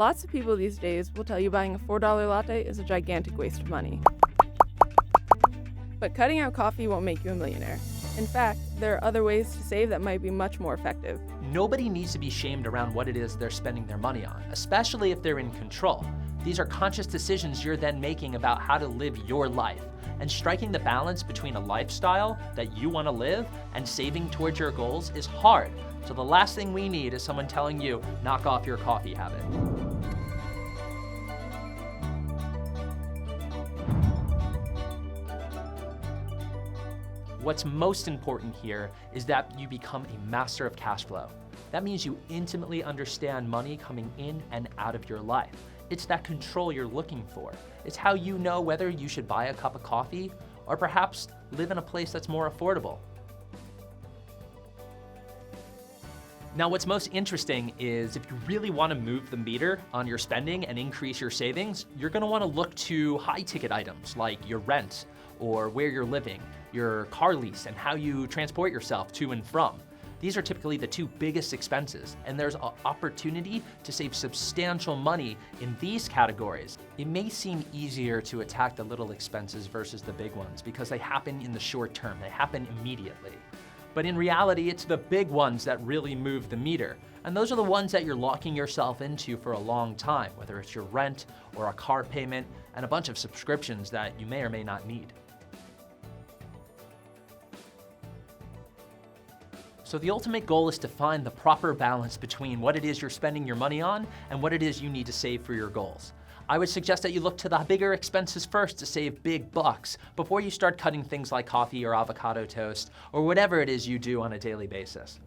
Lots of people these days will tell you buying a $4 latte is a gigantic waste of money. But cutting out coffee won't make you a millionaire. In fact, there are other ways to save that might be much more effective. Nobody needs to be shamed around what it is they're spending their money on, especially if they're in control. These are conscious decisions you're then making about how to live your life. And striking the balance between a lifestyle that you want to live and saving towards your goals is hard. So the last thing we need is someone telling you, knock off your coffee habit. What's most important here is that you become a master of cash flow. That means you intimately understand money coming in and out of your life. It's that control you're looking for. It's how you know whether you should buy a cup of coffee or perhaps live in a place that's more affordable. Now, what's most interesting is if you really want to move the meter on your spending and increase your savings, you're going to want to look to high-ticket items like your rent or where you're living, your car lease, and how you transport yourself to and from. These are typically the two biggest expenses, and there's an opportunity to save substantial money in these categories. It may seem easier to attack the little expenses versus the big ones because they happen in the short term, they happen immediately. But in reality, it's the big ones that really move the meter. And those are the ones that you're locking yourself into for a long time, whether it's your rent or a car payment and a bunch of subscriptions that you may or may not need. So the ultimate goal is to find the proper balance between what it is you're spending your money on and what it is you need to save for your goals. I would suggest that you look to the bigger expenses first to save big bucks before you start cutting things like coffee or avocado toast or whatever it is you do on a daily basis.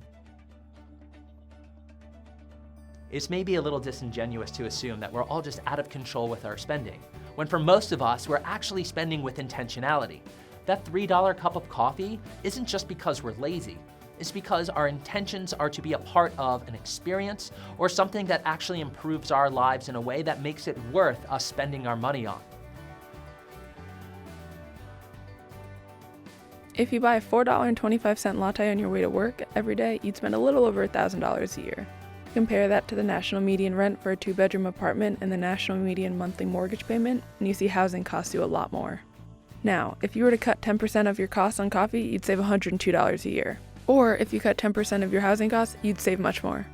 It's maybe a little disingenuous to assume that we're all just out of control with our spending, when for most of us, we're actually spending with intentionality. That $3 cup of coffee isn't just because we're lazy. It's because our intentions are to be a part of an experience or something that actually improves our lives in a way that makes it worth us spending our money on. If you buy a $4.25 latte on your way to work every day, you'd spend a little over $1,000 a year. Compare that to the national median rent for a 2-bedroom apartment and the national median monthly mortgage payment, and you see housing costs you a lot more. Now, if you were to cut 10% of your costs on coffee, you'd save $102 a year. Or if you cut 10% of your housing costs, you'd save much more.